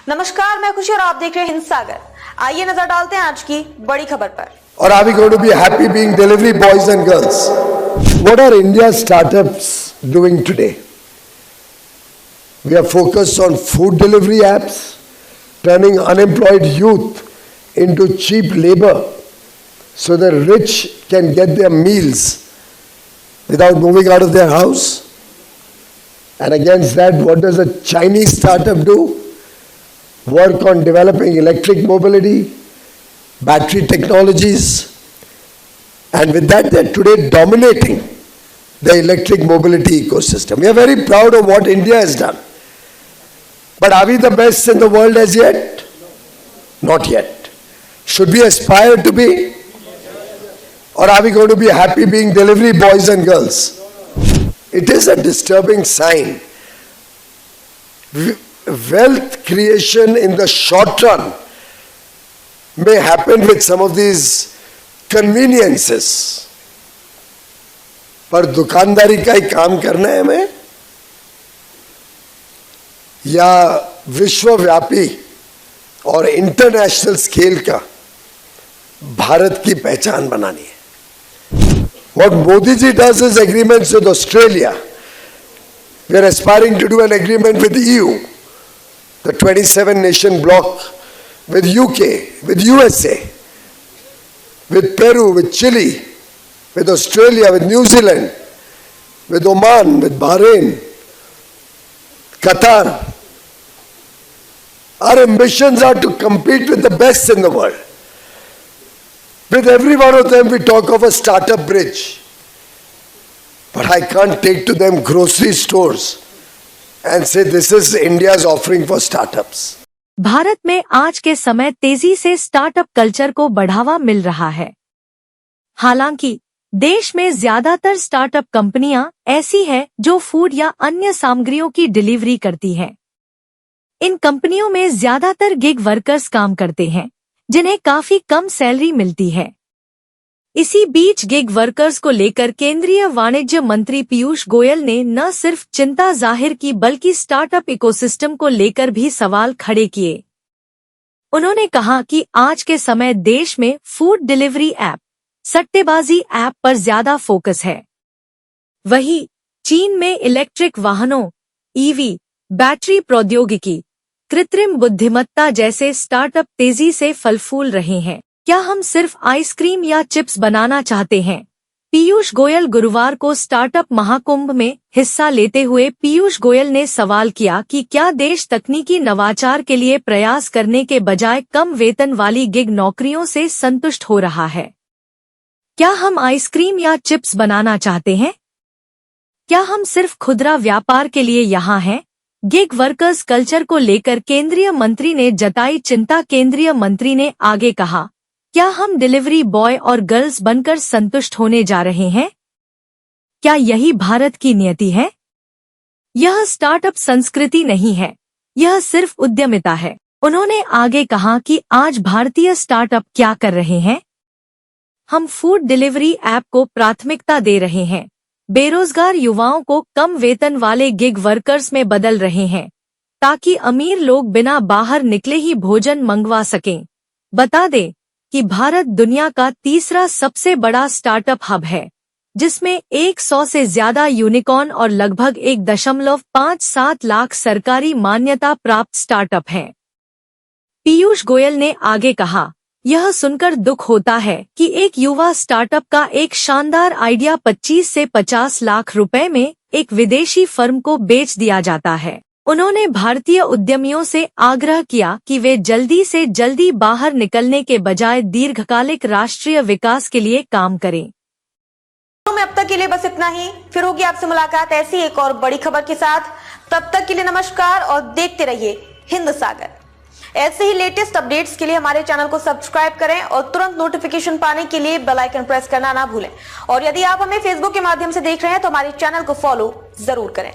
नमस्कार, मैं खुशी और आप देख रहे हैं हिंद सागर। आइए नजर डालते हैं आज की बड़ी खबर पर। Or are we going to be happy being delivery boys and girls? What are India's startups doing today? We are focused on food delivery apps, turning unemployed youth into cheap labor so the rich can get their meals without moving out of their house. And against that, what does a Chinese startup do? Work on developing electric mobility, battery technologies, and with that they're today dominating the electric mobility ecosystem. We are very proud of what India has done. But are we the best in the world as yet? Not yet. Should we aspire to be? Or are we going to be happy being delivery boys and girls? It is a disturbing sign. Wealth creation in the short run may happen with some of these conveniences. पर दुकानदारी का ही काम करना है हमें या विश्वव्यापी और इंटरनेशनल स्केल का भारत की पहचान बनानी है. What Modi ji does is agreements with Australia. We are aspiring to do an agreement with the EU, the 27 nation bloc, with UK, with USA, with Peru, with Chile, with Australia, with New Zealand, with Oman, with Bahrain, Qatar. Our ambitions are to compete with the best in the world. With every one of them, we talk of a startup bridge. But I can't take to them grocery stores and say this is India's offering for startups. Bharat में आज के समय तेजी से startup culture को बढ़ावा मिल रहा है. हालांकि देश में ज्यादातर स्टार्टअप कंपनियां ऐसी हैं जो फूड या अन्य सामग्रियों की डिलीवरी करती हैं. इन कंपनियों में ज्यादातर गिग वर्कर्स काम करते हैं, जिन्हें काफी कम सैलरी मिलती है. इसी बीच गिग वर्कर्स को लेकर केंद्रीय वाणिज्य मंत्री पीयूष गोयल ने न सिर्फ चिंता जाहिर की बल्कि स्टार्टअप इकोसिस्टम को लेकर भी सवाल खड़े किए. उन्होंने कहा कि आज के समय देश में फूड डिलीवरी ऐप, सट्टेबाजी ऐप पर ज्यादा फोकस है. वहीं चीन में इलेक्ट्रिक वाहनों, ईवी, बैटरी प्रौद्योगिकी, कृत्रिम बुद्धिमत्ता जैसे स्टार्टअप तेजी से फल फूल रहे हैं. क्या हम सिर्फ आइसक्रीम या चिप्स बनाना चाहते हैं? पीयूष गोयल गुरुवार को स्टार्टअप महाकुंभ में हिस्सा लेते हुए पीयूष गोयल ने सवाल किया कि क्या देश तकनीकी नवाचार के लिए प्रयास करने के बजाय कम वेतन वाली गिग नौकरियों से संतुष्ट हो रहा है? क्या हम आइसक्रीम या चिप्स बनाना चाहते हैं? क्या हम सिर्फ खुदरा व्यापार के लिए यहाँ हैं? गिग वर्कर्स कल्चर को लेकर केंद्रीय मंत्री ने जताई चिंता. केंद्रीय मंत्री ने आगे कहा, क्या हम डिलीवरी बॉय और गर्ल्स बनकर संतुष्ट होने जा रहे हैं? क्या यही भारत की नियति है? यह स्टार्टअप संस्कृति नहीं है, यह सिर्फ उद्यमिता है. उन्होंने आगे कहा कि आज भारतीय स्टार्टअप क्या कर रहे हैं? हम फूड डिलीवरी ऐप को प्राथमिकता दे रहे हैं. बेरोजगार युवाओं को कम वेतन वाले गिग वर्कर्स में बदल रहे हैं ताकि अमीर लोग बिना बाहर निकले ही भोजन मंगवा सकें. बता दें कि भारत दुनिया का तीसरा सबसे बड़ा स्टार्टअप हब है, जिसमें 100 से ज्यादा यूनिकॉर्न और लगभग 1.57 लाख सरकारी मान्यता प्राप्त स्टार्टअप हैं. पीयूष गोयल ने आगे कहा, यह सुनकर दुख होता है कि एक युवा स्टार्टअप का एक शानदार आइडिया 25 से 50 लाख रुपए में एक विदेशी फर्म को बेच दिया जाता है. उन्होंने भारतीय उद्यमियों से आग्रह किया कि वे जल्दी से जल्दी बाहर निकलने के बजाय दीर्घकालिक राष्ट्रीय विकास के लिए काम करें. में अब तक के लिए बस इतना ही. फिर होगी आपसे मुलाकात ऐसी एक और बड़ी खबर के साथ. तब तक के लिए नमस्कार और देखते रहिए हिंद सागर. ऐसे ही लेटेस्ट अपडेट्स के लिए हमारे चैनल को सब्सक्राइब करें और तुरंत नोटिफिकेशन पाने के लिए बेल आइकन प्रेस करना ना भूलें. और यदि आप हमें फेसबुक के माध्यम से देख रहे हैं तो हमारे चैनल को फॉलो जरूर करें.